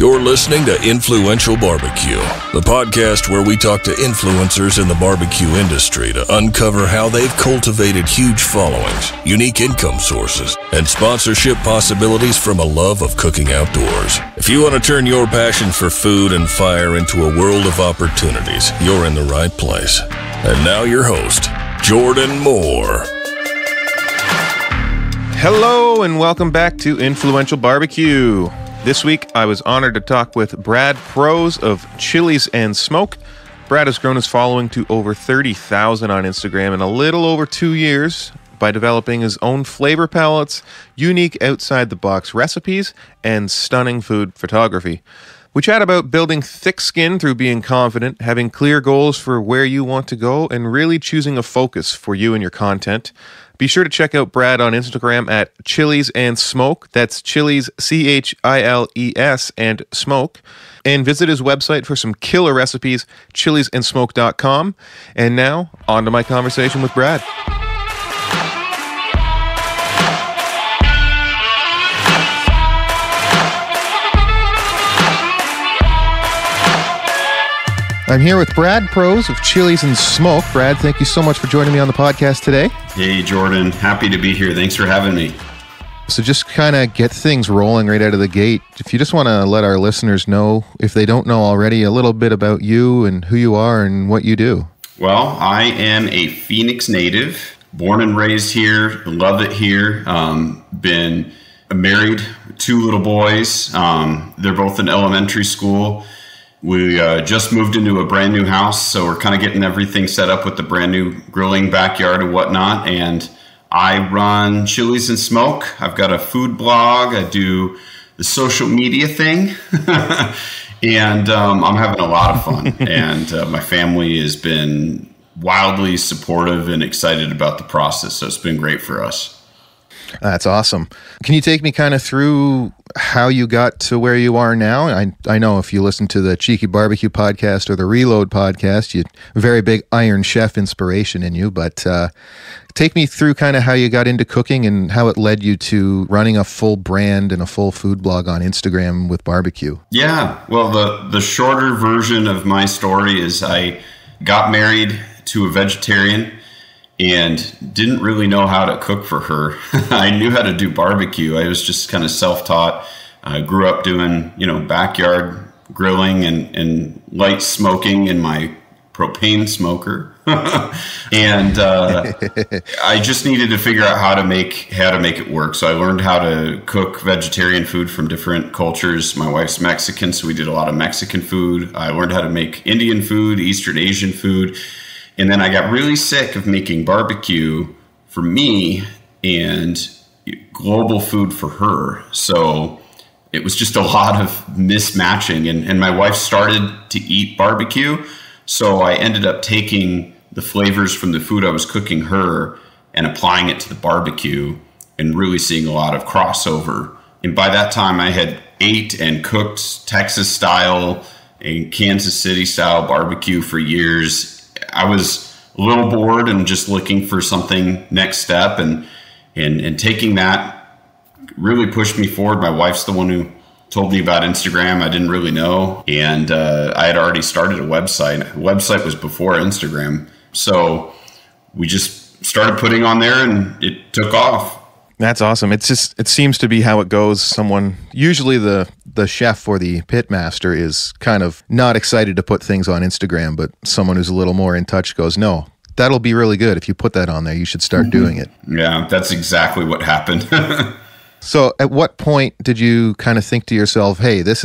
You're listening to Influential Barbecue, the podcast where we talk to influencers in the barbecue industry to uncover how they've cultivated huge followings, unique income sources, and sponsorship possibilities from a love of cooking outdoors. If you want to turn your passion for food and fire into a world of opportunities, you're in the right place. And now your host, Jordan Moore. Hello and welcome back to Influential Barbecue. This week, I was honored to talk with Brad Prose of ChilesAndSmoke. Brad has grown his following to over 30,000 on Instagram in a little over 2 years by developing his own flavor palettes, unique outside-the-box recipes, and stunning food photography. We chat about building thick skin through being confident, having clear goals for where you want to go, and really choosing a focus for you and your content. Be sure to check out Brad on Instagram at ChilesAndSmoke. That's Chiles, C-H-I-L-E-S, and Smoke. And visit his website for some killer recipes, ChilesAndSmoke.com. And now, on to my conversation with Brad. I'm here with Brad Prose of ChilesAndSmoke. Brad, thank you so much for joining me on the podcast today. Hey, Jordan. Happy to be here. Thanks for having me. So just kind of get things rolling right out of the gate. If you just want to let our listeners know, if they don't know already, a little bit about you and who you are and what you do. Well, I am a Phoenix native, born and raised here, love it here. Been married, 2 little boys. They're both in elementary school. We just moved into a brand new house, so we're kind of getting everything set up with the brand new grilling backyard and whatnot. And I run ChilesAndSmoke. I've got a food blog. I do the social media thing, and I'm having a lot of fun. And my family has been wildly supportive and excited about the process, so it's been great for us. That's awesome. Can you take me kind of through how you got to where you are now? I know if you listen to the Cheeky Barbecue podcast or the Reload podcast, you very big Iron Chef inspiration in you, but take me through kind of how you got into cooking and how it led you to running a full brand and a full food blog on Instagram with barbecue. Yeah, well, the shorter version of my story is I got married to a vegetarian and didn't really know how to cook for her. I knew how to do barbecue. I was just kind of self-taught. I grew up doing, backyard grilling and light smoking in my propane smoker. And I just needed to figure out how to make it work. So I learned how to cook vegetarian food from different cultures. My wife's Mexican, so we did a lot of Mexican food. I learned how to make Indian food, Eastern Asian food. And then I got really sick of making barbecue for me and global food for her. So it was just a lot of mismatching. And my wife started to eat barbecue. So I ended up taking the flavors from the food I was cooking her and applying it to the barbecue and really seeing a lot of crossover. And by that time, I had ate and cooked Texas style and Kansas City style barbecue for years. I was a little bored and just looking for something next step, and taking that really pushed me forward. My wife's the one who told me about Instagram. I didn't really know, and I had already started a website. The website was before Instagram, so we just started putting on there, and it took off. That's awesome. It seems to be how it goes. Usually the chef or the pit master is kind of not excited to put things on Instagram, but someone who's a little more in touch goes, no, that'll be really good. If you put that on there, you should start doing it. Yeah, that's exactly what happened. So at what point did you kind of think to yourself, hey, this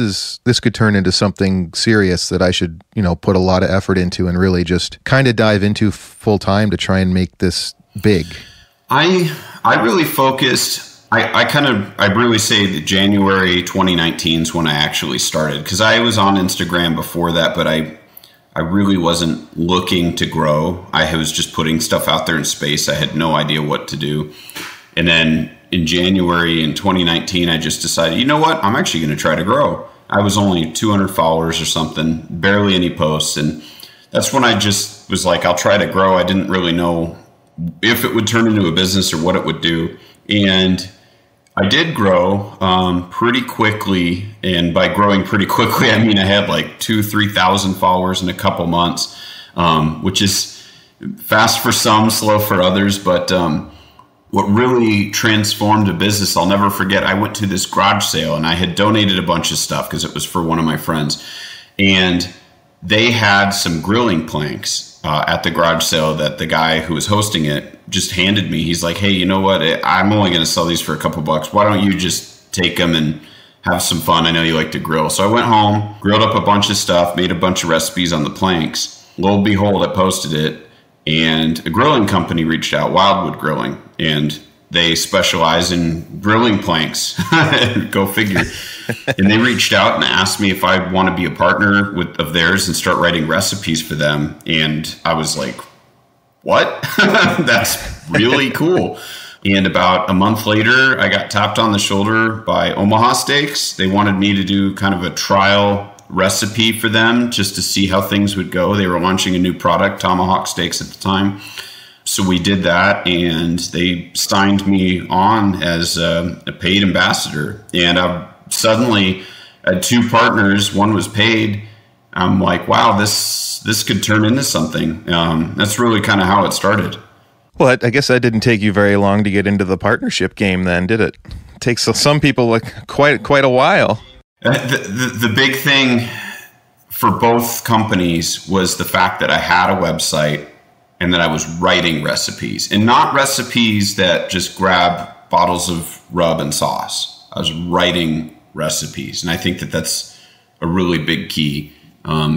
could turn into something serious that I should, put a lot of effort into and really just kind of dive into full time to try and make this big? I really focused, I really say that January 2019 is when I actually started, because I was on Instagram before that, but I really wasn't looking to grow. I was just putting stuff out there in space. I had no idea what to do. And then in January in 2019, I just decided, you know what, I'm actually going to try to grow. I was only 200 followers or something, barely any posts. And that's when I just was like, I'll try to grow. I didn't really know if it would turn into a business or what it would do. And I did grow pretty quickly. And by growing pretty quickly, I mean I had like 3,000 followers in a couple months, which is fast for some, slow for others. But what really transformed a business, I'll never forget, I went to this garage sale and I had donated a bunch of stuff because it was for one of my friends. And they had some grilling planks at the garage sale that the guy who was hosting it just handed me. He's like, hey, you know what? I'm only going to sell these for a couple bucks. Why don't you just take them and have some fun? I know you like to grill. So I went home, grilled up a bunch of stuff, made a bunch of recipes on the planks. Lo and behold, I posted it. And a grilling company reached out, Wildwood Grilling, and they specialize in grilling planks. Go figure. And they reached out and asked me if I want to be a partner of theirs and start writing recipes for them. And I was like, what? That's really cool. And about a month later, I got tapped on the shoulder by Omaha Steaks. They wanted me to do kind of a trial recipe for them just to see how things would go. They were launching a new product, Tomahawk Steaks at the time. So we did that, and they signed me on as a paid ambassador. And I suddenly had two partners. One was paid. I'm like, wow, this could turn into something. That's really kind of how it started. Well, I guess that didn't take you very long to get into the partnership game then, did it? It takes some people like quite a while. The big thing for both companies was the fact that I had a website and that I was writing recipes, and not recipes that just grab bottles of rub and sauce. I was writing recipes. And I think that that's a really big key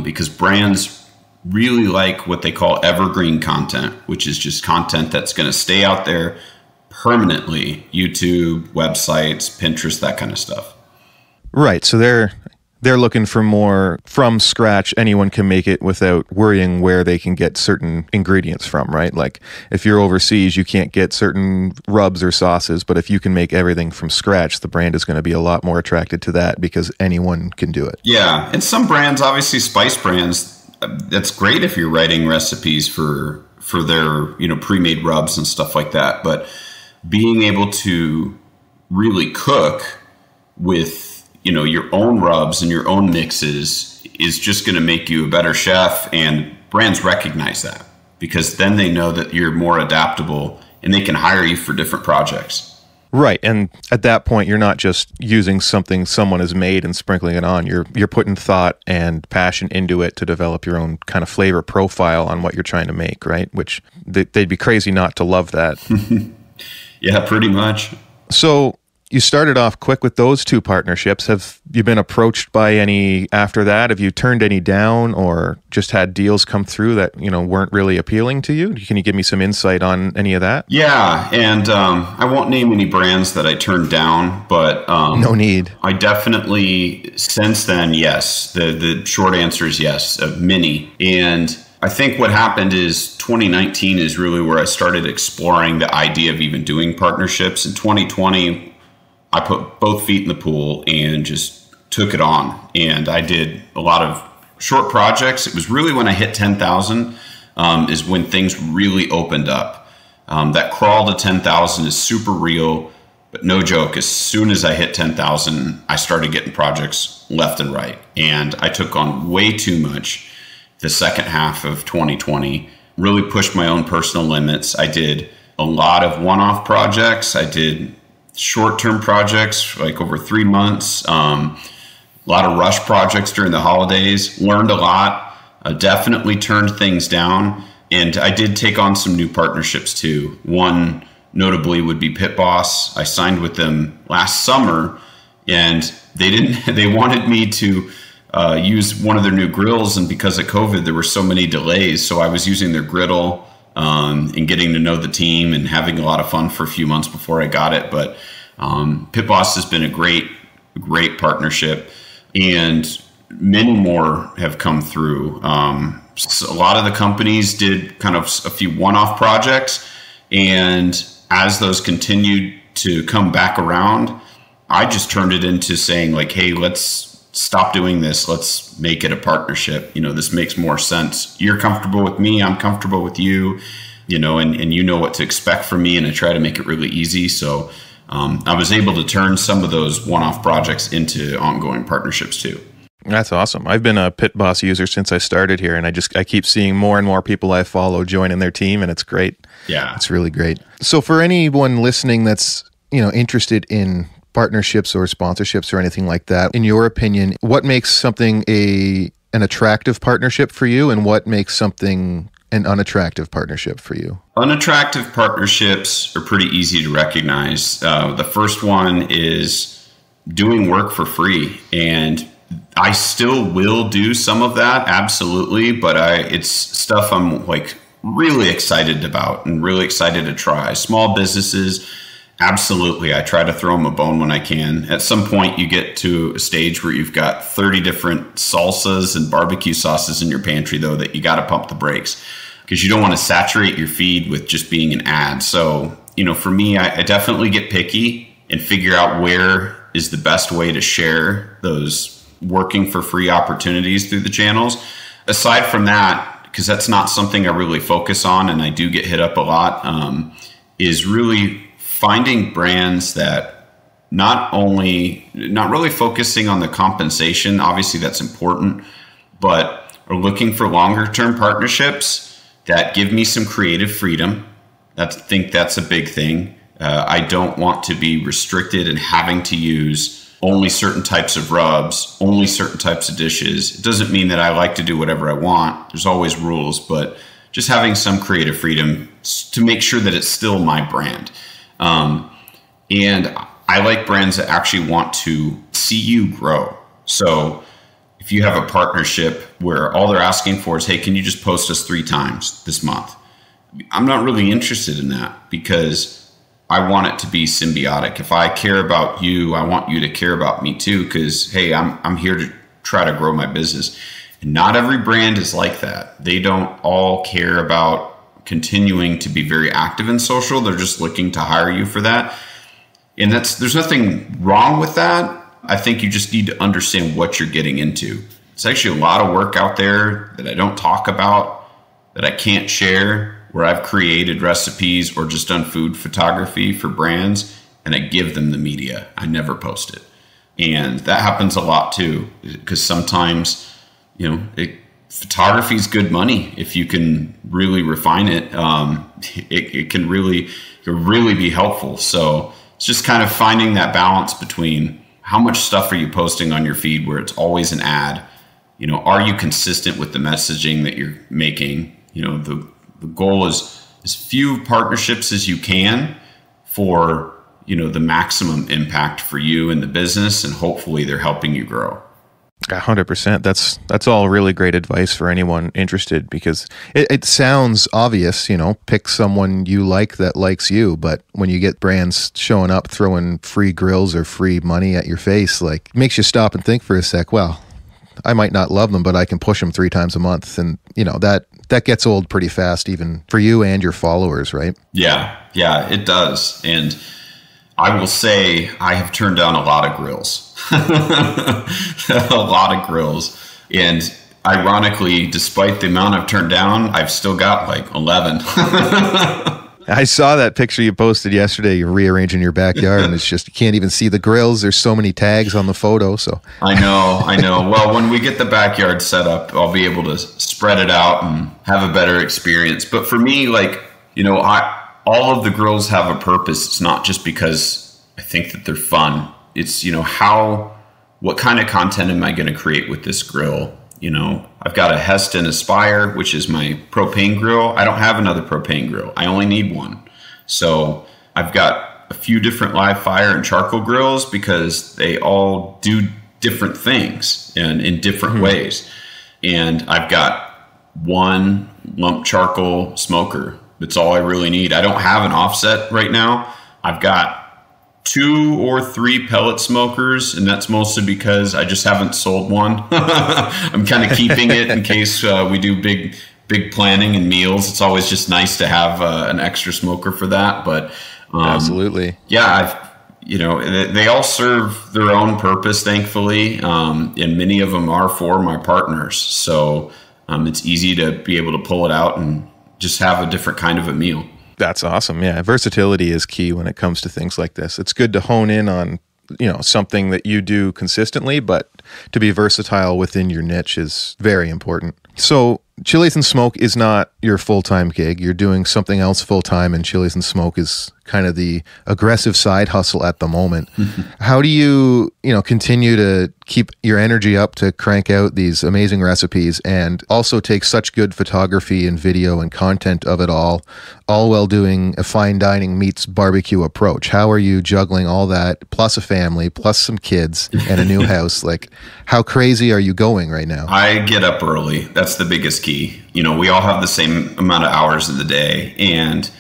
because brands really like what they call evergreen content, which is just content that's going to stay out there permanently. YouTube, websites, Pinterest, that kind of stuff. Right. So they're looking for more from scratch. Anyone can make it without worrying where they can get certain ingredients from, right? Like if you're overseas, you can't get certain rubs or sauces, but if you can make everything from scratch, the brand is going to be a lot more attracted to that because anyone can do it. Yeah. And some brands, obviously spice brands, that's great if you're writing recipes for their, pre-made rubs and stuff like that. But being able to really cook with your own rubs and your own mixes is just going to make you a better chef, and brands recognize that because then they know that you're more adaptable and they can hire you for different projects. Right. And at that point, you're not just using something someone has made and sprinkling it on. You're putting thought and passion into it to develop your own kind of flavor profile on what you're trying to make, right? Which they'd be crazy not to love that. Yeah, pretty much. So you started off quick with those two partnerships. Have you been approached by any after that? Have you turned any down or just had deals come through that, weren't really appealing to you? Can you give me some insight on any of that? Yeah. And I won't name any brands that I turned down, but no need. I definitely, since then, yes. The short answer is yes, many. And I think what happened is 2019 is really where I started exploring the idea of even doing partnerships. In 2020, I put both feet in the pool and just took it on. And I did a lot of short projects. It was really when I hit 10,000 is when things really opened up. That crawl to 10,000 is super real, but no joke. As soon as I hit 10,000, I started getting projects left and right. And I took on way too much the second half of 2020, really pushed my own personal limits. I did a lot of one-off projects. I did short-term projects like over 3 months, a lot of rush projects during the holidays, learned a lot, definitely turned things down. And I did take on some new partnerships too. One notably would be Pit Boss. I signed with them last summer and they wanted me to use one of their new grills. And because of COVID, there were so many delays. So I was using their griddle and getting to know the team and having a lot of fun for a few months before I got it. But Pit Boss has been a great partnership, and many more have come through. So a lot of the companies did kind of a few one-off projects, and as those continued to come back around, I just turned it into saying like, hey, let's stop doing this. Let's make it a partnership. This makes more sense. You're comfortable with me. I'm comfortable with you, and you know what to expect from me. And I try to make it really easy. So I was able to turn some of those one-off projects into ongoing partnerships too. That's awesome. I've been a Pit Boss user since I started here, and I keep seeing more and more people I follow joining their team, and it's great. Yeah. It's really great. So for anyone listening that's, interested in partnerships or sponsorships or anything like that, in your opinion, what makes something an attractive partnership for you, and what makes something an unattractive partnership for you? Unattractive partnerships are pretty easy to recognize. The first one is doing work for free, and I still will do some of that, absolutely, but it's stuff I'm like really excited about and really excited to try. Small businesses, absolutely. I try to throw them a bone when I can. At some point, you get to a stage where you've got 30 different salsas and barbecue sauces in your pantry, though, that you got to pump the brakes because you don't want to saturate your feed with just being an ad. So, for me, I definitely get picky and figure out where is the best way to share those working for free opportunities through the channels. Aside from that, because that's not something I really focus on, and I do get hit up a lot, is really finding brands that not really focusing on the compensation, obviously that's important, but are looking for longer term partnerships that give me some creative freedom. I think that's a big thing. I don't want to be restricted and having to use only certain types of rubs, only certain types of dishes. It doesn't mean that I like to do whatever I want. There's always rules, but just having some creative freedom to make sure that it's still my brand. And I like brands that actually want to see you grow. So if you have a partnership where all they're asking for is, hey, can you just post us 3 times this month? I'm not really interested in that because I want it to be symbiotic. If I care about you, I want you to care about me too, because, hey, I'm here to try to grow my business. And not every brand is like that. They don't all care about continuing to be very active in social. They're just looking to hire you for that. And there's nothing wrong with that. I think you just need to understand what you're getting into. It's actually a lot of work out there that I don't talk about, that I can't share, where I've created recipes or just done food photography for brands, and I give them the media. I never post it. And that happens a lot too, because sometimes, photography is good money. If you can really refine it, it can really be helpful. So it's just kind of finding that balance between how much stuff are you posting on your feed where it's always an ad? Are you consistent with the messaging that you're making? The goal is as few partnerships as you can for, the maximum impact for you and the business, and hopefully they're helping you grow. 100%. That's all really great advice for anyone interested, because it sounds obvious, pick someone you like that likes you, but when you get brands showing up throwing free grills or free money at your face, like, it makes you stop and think for a sec. Well, I might not love them, but I can push them 3 times a month, and that gets old pretty fast, even for you and your followers, right? Yeah, it does. And I will say I have turned down a lot of grills. A lot of grills. And ironically, despite the amount I've turned down, I've still got like 11. I saw that picture you posted yesterday. You're rearranging your backyard, and it's just, you can't even see the grills. There's so many tags on the photo. So I know. Well, when we get the backyard set up, I'll be able to spread it out and have a better experience. But for me, all of the grills have a purpose. It's not just because I think that they're fun. It's, what kind of content am I going to create with this grill? I've got a Heston Aspire, which is my propane grill. I don't have another propane grill. I only need one. So I've got a few different live fire and charcoal grills because they all do different things and in different ways. And I've got one lump charcoal smoker. That's all I really need. I don't have an offset right now. I've got 2 or 3 pellet smokers, and that's mostly because I just haven't sold one. I'm kind of keeping it in case we do big planning and meals. It's always just nice to have an extra smoker for that. But absolutely, yeah, they all serve their own purpose, thankfully, and many of them are for my partners. So it's easy to be able to pull it out and just have a different kind of a meal. That's awesome. Yeah, versatility is key when it comes to things like this. It's good to hone in on, something that you do consistently, but to be versatile within your niche is very important. So Chilies and Smoke is not your full-time gig. You're doing something else full-time, and Chilies and Smoke is kind of the aggressive side hustle at the moment. How do you, continue to keep your energy up to crank out these amazing recipes and also take such good photography and video and content of it all while doing a fine dining meets barbecue approach? How are you juggling all that, plus a family, plus some kids and a new house? Like, how crazy are you going right now? I get up early. That's the biggest key. We all have the same amount of hours in the day, and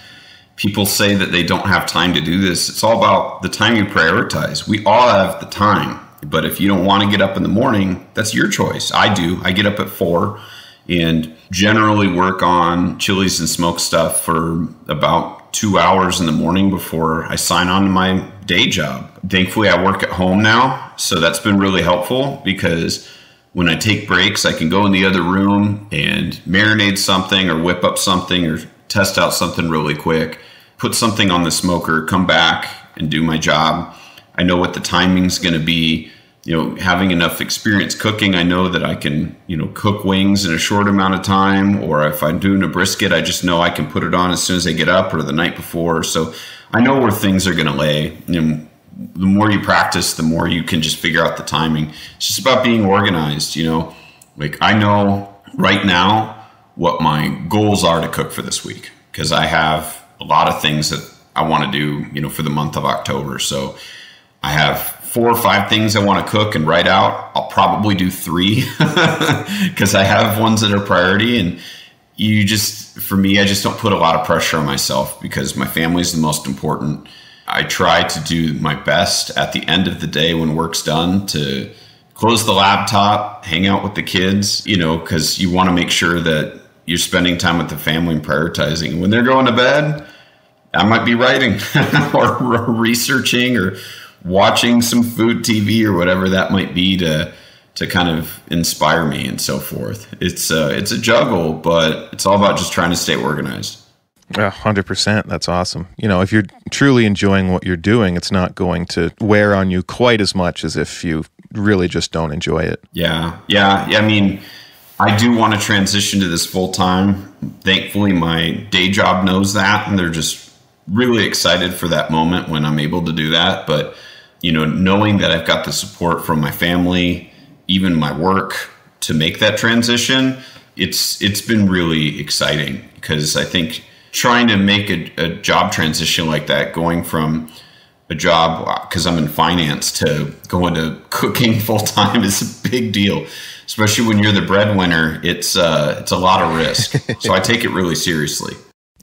people say that they don't have time to do this. It's all about the time you prioritize. We all have the time, but if you don't want to get up in the morning, that's your choice. I do. I get up at 4 and generally work on Chilies and Smoke stuff for about 2 hours in the morning before I sign on to my day job. Thankfully, I work at home now, so that's been really helpful because when I take breaks, I can go in the other room and marinate something or whip up something or test out something really quick, put something on the smoker, come back and do my job. I know what the timing's going to be. Having enough experience cooking, I know that I can, cook wings in a short amount of time, or if I'm doing a brisket, I just know I can put it on as soon as I get up or the night before. So I know where things are going to lay. The more you practice, the more you can just figure out the timing. It's just about being organized, Like, I know right now what my goals are to cook for this week, because I have a lot of things that I want to do, for the month of October. So I have 4 or 5 things I want to cook and write out. I'll probably do 3 because I have ones that are priority. And for me, I just don't put a lot of pressure on myself because my family is the most important. I try to do my best at the end of the day when work's done to close the laptop, hang out with the kids, because you want to make sure that you're spending time with the family and prioritizing. When they're going to bed, I might be writing or researching or watching some food TV or whatever that might be to kind of inspire me and so forth. It's a juggle, but it's all about just trying to stay organized. 100%. That's awesome. If you're truly enjoying what you're doing, it's not going to wear on you quite as much as if you really just don't enjoy it. Yeah. I mean, I do want to transition to this full time. Thankfully, my day job knows that, and they're just really excited for that moment when I'm able to do that. But, knowing that I've got the support from my family, even my work to make that transition, it's been really exciting because I think trying to make a job transition like that, going from a job, because I'm in finance, to going to cooking full time is a big deal, especially when you're the breadwinner. It's a lot of risk. So I take it really seriously.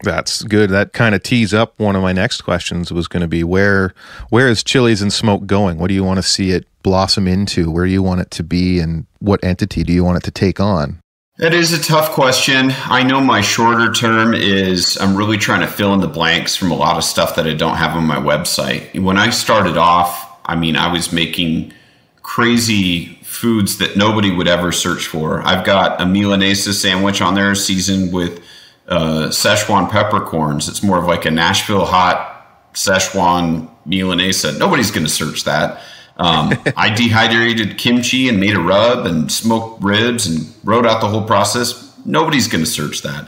That's good. That kind of tees up one of my next questions was going to be where is Chilies and Smoke going? What do you want to see it blossom into? Where do you want it to be? And what entity do you want it to take on? That is a tough question. I know my shorter term is I'm really trying to fill in the blanks from a lot of stuff that I don't have on my website. When I started off, I was making crazy foods that nobody would ever search for. I've got a Milanesa sandwich on there seasoned with Szechuan peppercorns. It's more of like a Nashville hot Szechuan Milanesa. Nobody's going to search that. I dehydrated kimchi and made a rub and smoked ribs and wrote out the whole process. Nobody's going to search that.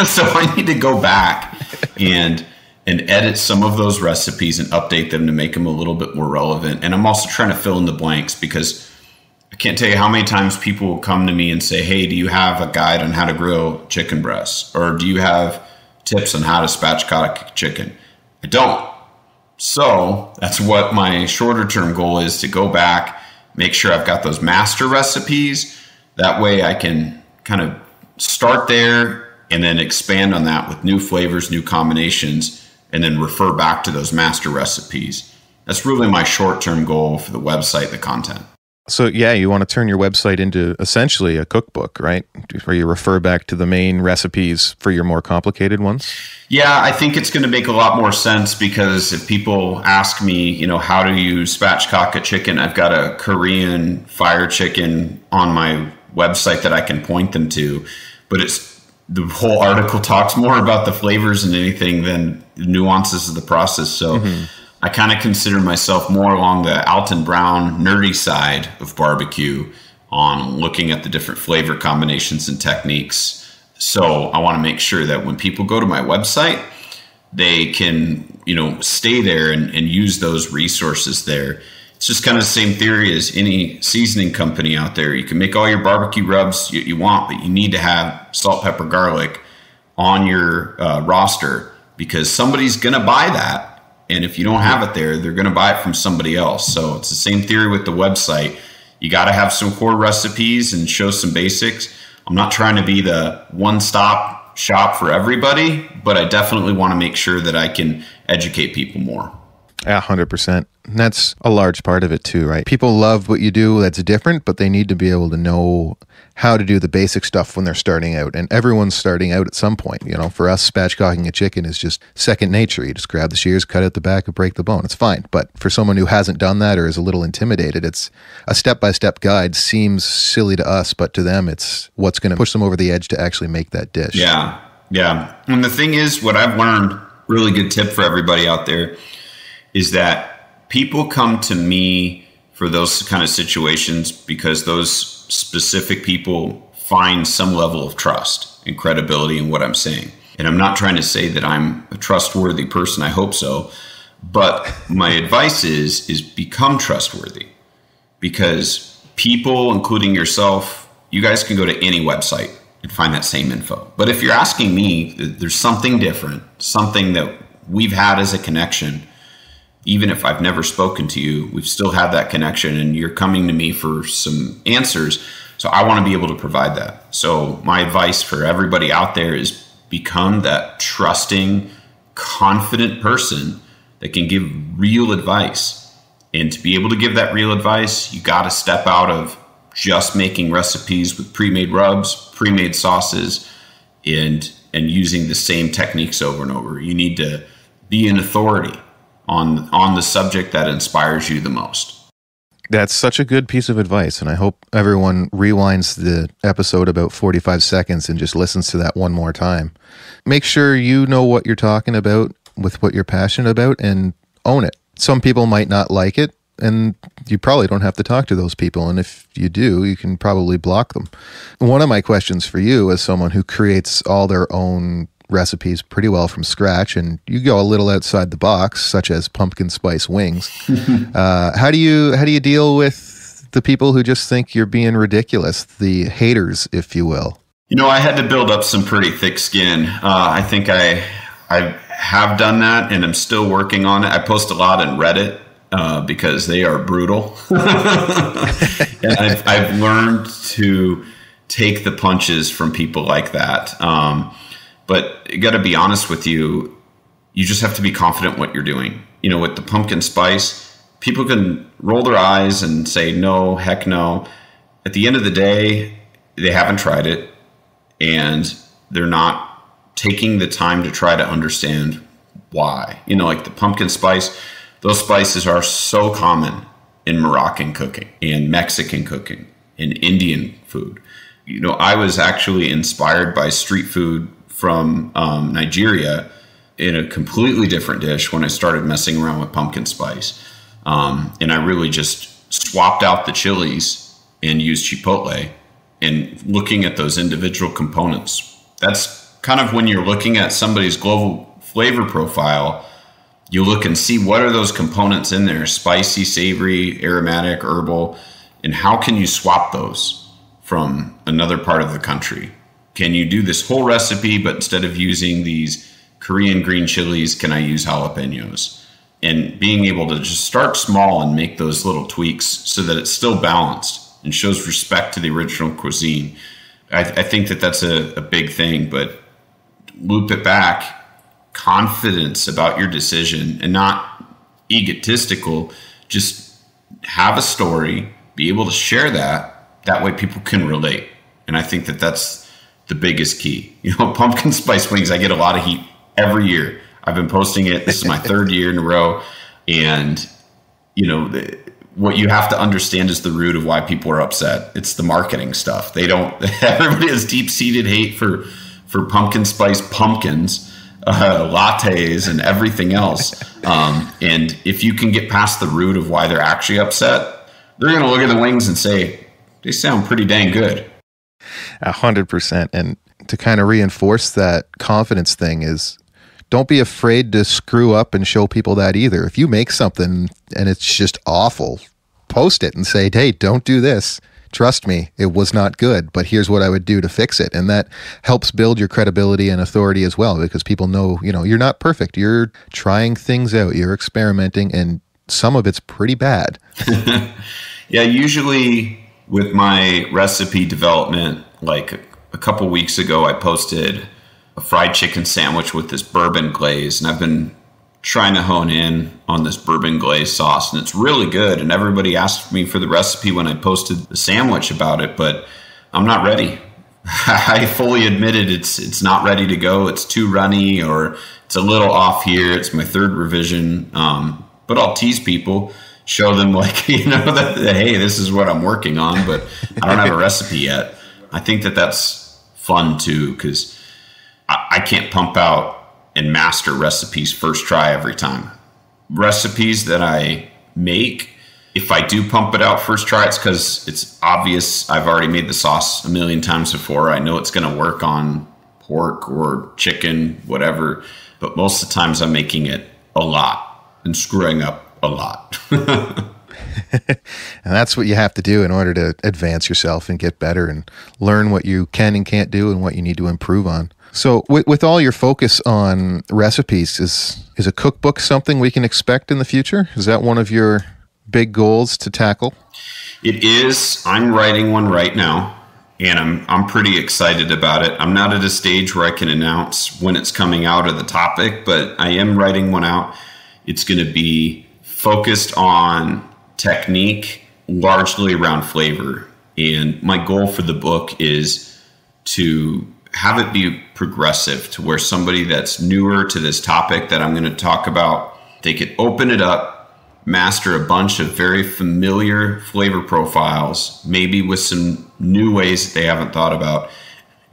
So I need to go back and edit some of those recipes and update them to make them a little bit more relevant. And I'm also trying to fill in the blanks because I can't tell you how many times people will come to me and say, hey, do you have a guide on how to grill chicken breasts? Or do you have tips on how to spatchcock chicken? I don't. So that's what my shorter term goal is, to go back, make sure I've got those master recipes. That way I can kind of start there and then expand on that with new flavors, new combinations, and then refer back to those master recipes. That's really my short term goal for the website, the content. So yeah, you want to turn your website into essentially a cookbook, right? Where you refer back to the main recipes for your more complicated ones? Yeah, I think it's going to make a lot more sense because if people ask me, how do you spatchcock a chicken? I've got a Korean fire chicken on my website that I can point them to, but it's the whole article talks more about the flavors and anything than the nuances of the process. So I kind of consider myself more along the Alton Brown nerdy side of barbecue on looking at the different flavor combinations and techniques. So I want to make sure that when people go to my website, they can, stay there and use those resources there. It's just kind of the same theory as any seasoning company out there. You can make all your barbecue rubs you want, but you need to have salt, pepper, garlic on your roster because somebody's going to buy that. And if you don't have it there, they're going to buy it from somebody else. So it's the same theory with the website. You got to have some core recipes and show some basics. I'm not trying to be the one-stop shop for everybody, but I definitely want to make sure that I can educate people more. 100%. And that's a large part of it too, right? People love what you do that's different, but they need to be able to know how to do the basic stuff when they're starting out. And everyone's starting out at some point. For us, spatchcocking a chicken is just second nature. You just grab the shears, cut out the back, and break the bone. It's fine. But for someone who hasn't done that or is a little intimidated, it's a step-by-step guide. Seems silly to us, but to them, it's what's going to push them over the edge to actually make that dish. Yeah. And the thing is, what I've learned, really good tip for everybody out there, is that people come to me for those kind of situations because those specific people find some level of trust and credibility in what I'm saying. And I'm not trying to say that I'm a trustworthy person. I hope so. But my advice is become trustworthy, because people, including yourself, you guys can go to any website and find that same info. But if you're asking me, there's something different, something that we've had as a connection. Even if I've never spoken to you, we've still had that connection and you're coming to me for some answers. So I want to be able to provide that. So my advice for everybody out there is become that trusting, confident person that can give real advice. And to be able to give that real advice, you got to step out of just making recipes with pre-made rubs, pre-made sauces, and using the same techniques over and over. You need to be an authority on the subject that inspires you the most. That's such a good piece of advice, and I hope everyone rewinds the episode about 45 seconds and just listens to that one more time. Make sure you know what you're talking about with what you're passionate about and own it. Some people might not like it, and you probably don't have to talk to those people, and if you do, you can probably block them. One of my questions for you, as someone who creates all their own recipes pretty well from scratch, and you go a little outside the box, such as pumpkin spice wings. How do you deal with the people who just think you're being ridiculous, the haters, if you will? I had to build up some pretty thick skin. I think I have done that, and I'm still working on it. I post a lot on Reddit because they are brutal, and I've learned to take the punches from people like that. But you got to be honest with you. You just have to be confident in what you're doing. With the pumpkin spice, people can roll their eyes and say, no, heck no. At the end of the day, they haven't tried it, and they're not taking the time to try to understand why. Like the pumpkin spice, those spices are so common in Moroccan cooking and Mexican cooking and Indian food. I was actually inspired by street food from Nigeria in a completely different dish when I started messing around with pumpkin spice. And I really just swapped out the chilies and used chipotle, and looking at those individual components. That's kind of when you're looking at somebody's global flavor profile, you look and see what are those components in there: spicy, savory, aromatic, herbal, and how can you swap those from another part of the country? Can you do this whole recipe, but instead of using these Korean green chilies, can I use jalapenos? And being able to just start small and make those little tweaks so that it's still balanced and shows respect to the original cuisine. I think that that's a big thing, but loop it back, confidence about your decision and not egotistical. Just have a story, be able to share that. That way people can relate. And I think that that's the biggest key. Pumpkin spice wings, I get a lot of heat every year. I've been posting it. This is my third year in a row. And, what you have to understand is the root of why people are upset. It's the marketing stuff. Everybody has deep-seated hate for for pumpkin spice pumpkins, lattes, and everything else. And if you can get past the root of why they're actually upset, they're going to look at the wings and say, they sound pretty dang good. 100%. And to kind of reinforce that confidence thing is, don't be afraid to screw up and show people that either. If you make something and it's just awful, post it and say, hey, don't do this. Trust me, it was not good, but here's what I would do to fix it. And that helps build your credibility and authority as well, because people know, you're not perfect. You're trying things out. You're experimenting, and some of it's pretty bad. Yeah, usually with my recipe development, like a couple weeks ago, I posted a fried chicken sandwich with this bourbon glaze, and I've been trying to hone in on this bourbon glaze sauce, and it's really good. And everybody asked me for the recipe when I posted the sandwich about it, but I'm not ready. I fully admitted it's not ready to go. It's too runny, or it's a little off here. It's my third revision. But I'll tease people, show them that, hey, this is what I'm working on, but I don't have a recipe yet. I think that's fun too, because I can't pump out and master recipes first try every time. Recipes that I make, if I do pump it out first try, it's because it's obvious I've already made the sauce a million times before. I know it's going to work on pork or chicken, whatever. But most of the times I'm making it a lot and screwing up a lot. And that's what you have to do in order to advance yourself and get better and learn what you can and can't do and what you need to improve on. So with all your focus on recipes, is a cookbook something we can expect in the future? Is that one of your big goals to tackle? It is. I'm writing one right now, and I'm pretty excited about it. I'm not at a stage where I can announce when it's coming out or the topic, but I am writing one out. It's going to be focused on technique, largely around flavor. And my goal for the book is to have it be progressive, to where somebody that's newer to this topic that I'm going to talk about, they could open it up, master a bunch of very familiar flavor profiles, maybe with some new ways that they haven't thought about.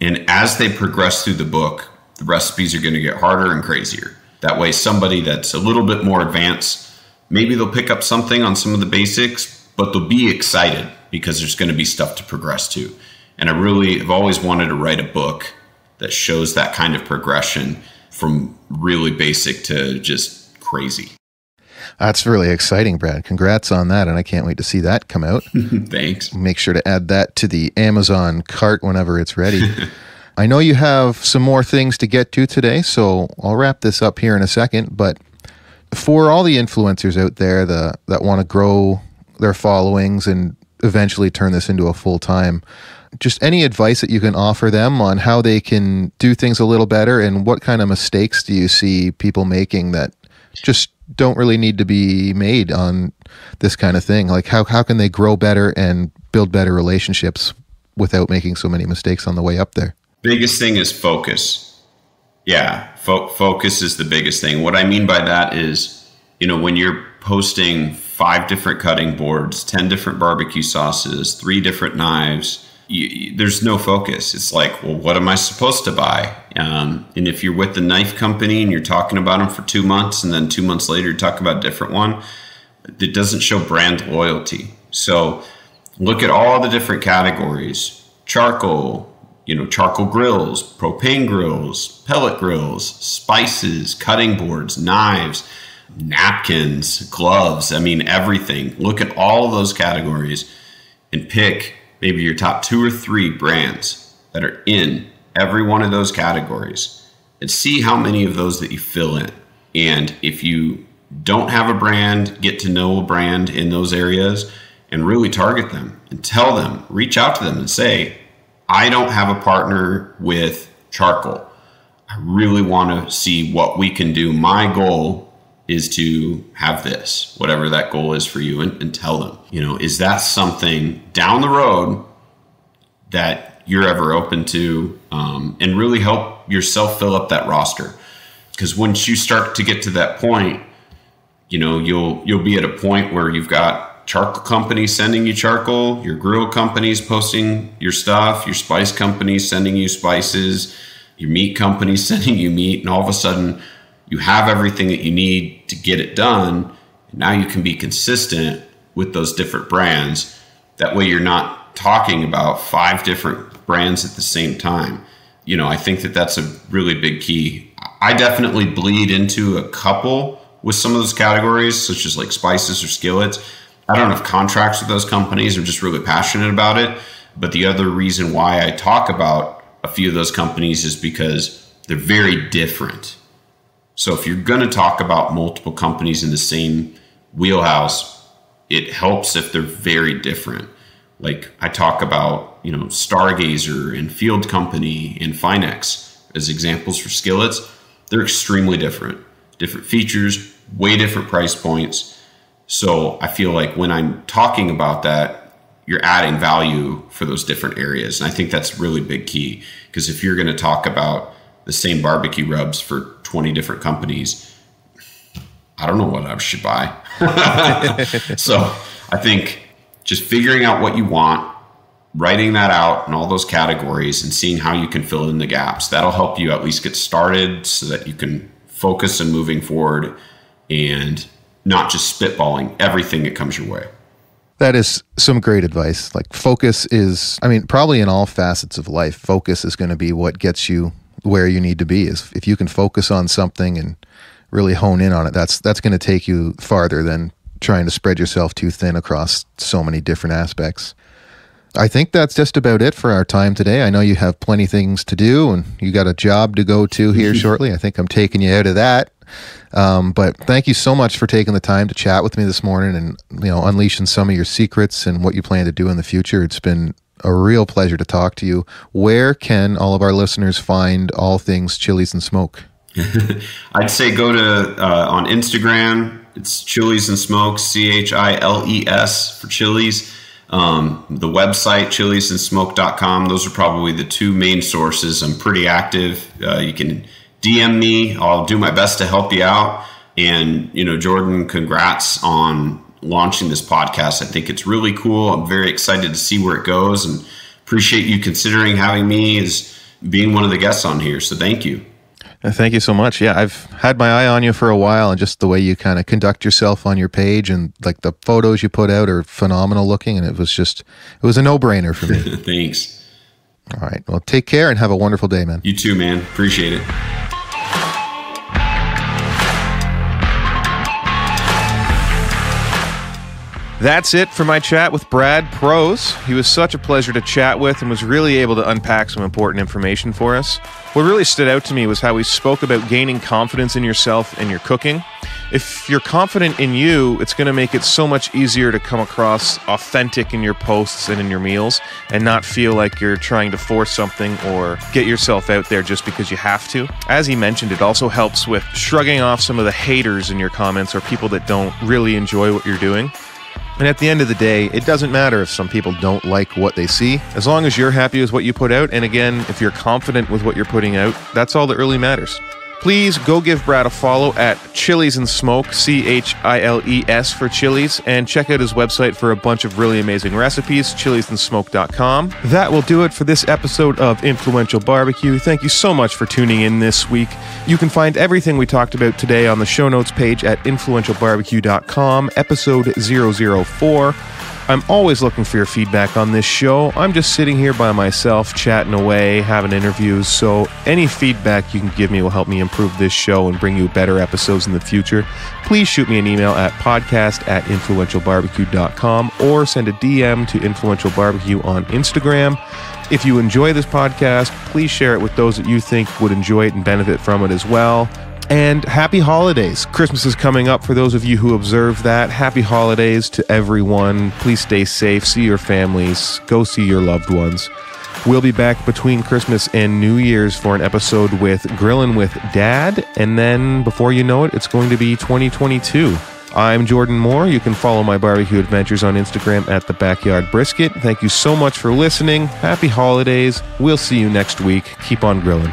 And as they progress through the book, the recipes are going to get harder and crazier. That way, somebody that's a little bit more advanced, maybe they'll pick up something on some of the basics, but they'll be excited because there's going to be stuff to progress to. And I really have always wanted to write a book that shows that kind of progression from really basic to just crazy. That's really exciting, Brad. Congrats on that. And I can't wait to see that come out. Thanks. Make sure to add that to the Amazon cart whenever it's ready. I know you have some more things to get to today, so I'll wrap this up here in a second. But for all the influencers out there that want to grow their followings and eventually turn this into a full-time, just any advice that you can offer them on how they can do things a little better, and what kind of mistakes do you see people making that just don't really need to be made on this kind of thing? Like how can they grow better and build better relationships without making so many mistakes on the way up there? Biggest thing is focus. Yeah, focus is the biggest thing. What I mean by that is, when you're posting 5 different cutting boards, 10 different barbecue sauces, 3 different knives, there's no focus. It's like, well, what am I supposed to buy? And if you're with the knife company and you're talking about them for 2 months, and then 2 months later you're talking about a different one, it doesn't show brand loyalty. So look at all the different categories: charcoal, charcoal grills, propane grills, pellet grills, spices, cutting boards, knives, napkins, gloves. I mean, everything. Look at all of those categories and pick maybe your top 2 or 3 brands that are in every one of those categories, and see how many of those that you fill in. And if you don't have a brand, get to know a brand in those areas and really target them and tell them, reach out to them and say, I don't have a partner with charcoal. I really want to see what we can do. My goal is to have this, whatever that goal is for you, and tell them, is that something down the road that you're ever open to, and really help yourself fill up that roster. Because once you start to get to that point, you'll be at a point where you've got charcoal companies sending you charcoal, your grill companies posting your stuff, your spice companies sending you spices, your meat company's sending you meat, and all of a sudden you have everything that you need to get it done. And now you can be consistent with those different brands. That way you're not talking about 5 different brands at the same time. I think that that's a really big key. I definitely bleed into a couple with some of those categories, such as like spices or skillets. I don't have contracts with those companies. I'm just really passionate about it. But the other reason why I talk about a few of those companies is because they're very different. So if you're going to talk about multiple companies in the same wheelhouse, it helps if they're very different. Like I talk about, Stargazer and Field Company and Finex as examples for skillets. They're extremely different features, way different price points. So I feel like when I'm talking about that, you're adding value for those different areas. And I think that's really big key, because if you're going to talk about the same barbecue rubs for 20 different companies, I don't know what I should buy. So I think just figuring out what you want, writing that out in all those categories and seeing how you can fill in the gaps, that'll help you at least get started so that you can focus on moving forward and not just spitballing everything that comes your way. That is some great advice. Like focus is, probably in all facets of life, focus is going to be what gets you where you need to be. Is if you can focus on something and really hone in on it, that's going to take you farther than trying to spread yourself too thin across so many different aspects. I think that's just about it for our time today. I know you have plenty of things to do and you got a job to go to here shortly. I think I'm taking you out of that. But thank you so much for taking the time to chat with me this morning and, unleashing some of your secrets and what you plan to do in the future. It's been a real pleasure to talk to you. Where can all of our listeners find all things Chiles and Smoke? I'd say go to on Instagram. It's ChilesAndSmoke, CHILES for Chiles. The website, ChilesAndSmoke.com. Those are probably the 2 main sources. I'm pretty active. You can DM me. I'll do my best to help you out. And, Jordan, congrats on launching this podcast. I think it's really cool. I'm very excited to see where it goes and appreciate you considering having me as being one of the guests on here. So thank you. Thank you so much. Yeah, I've had my eye on you for a while, and just the way you kind of conduct yourself on your page and like the photos you put out are phenomenal looking, and it was a no-brainer for me. Thanks. All right. Well, take care and have a wonderful day, man. You too, man. Appreciate it. That's it for my chat with Brad Prose. He was such a pleasure to chat with and was really able to unpack some important information for us. What really stood out to me was how he spoke about gaining confidence in yourself and your cooking. If you're confident in you, it's going to make it so much easier to come across authentic in your posts and in your meals and not feel like you're trying to force something or get yourself out there just because you have to. As he mentioned, it also helps with shrugging off some of the haters in your comments or people that don't really enjoy what you're doing. And at the end of the day, it doesn't matter if some people don't like what they see, as long as you're happy with what you put out. And again, if you're confident with what you're putting out, that's all that really matters. Please go give Brad a follow at ChilesAndSmoke, CHILES for Chiles, and check out his website for a bunch of really amazing recipes, ChilesAndSmoke.com. That will do it for this episode of Influential Barbecue. Thank you so much for tuning in this week. You can find everything we talked about today on the show notes page at influentialbarbecue.com, episode 004. I'm always looking for your feedback on this show. I'm just sitting here by myself, chatting away, having interviews, so any feedback you can give me will help me improve this show and bring you better episodes in the future. Please shoot me an email at podcast@influentialbarbecue.com or send a DM to Influential Barbecue on Instagram. If you enjoy this podcast, please share it with those that you think would enjoy it and benefit from it as well. And happy holidays. Christmas is coming up for those of you who observe that. Happy holidays to everyone. Please stay safe. See your families. Go see your loved ones. We'll be back between Christmas and New Year's for an episode with Grillin' with Dad. And then before you know it, it's going to be 2022. I'm Jordan Moore. You can follow my barbecue adventures on Instagram at The Backyard Brisket. Thank you so much for listening. Happy holidays. We'll see you next week. Keep on grilling.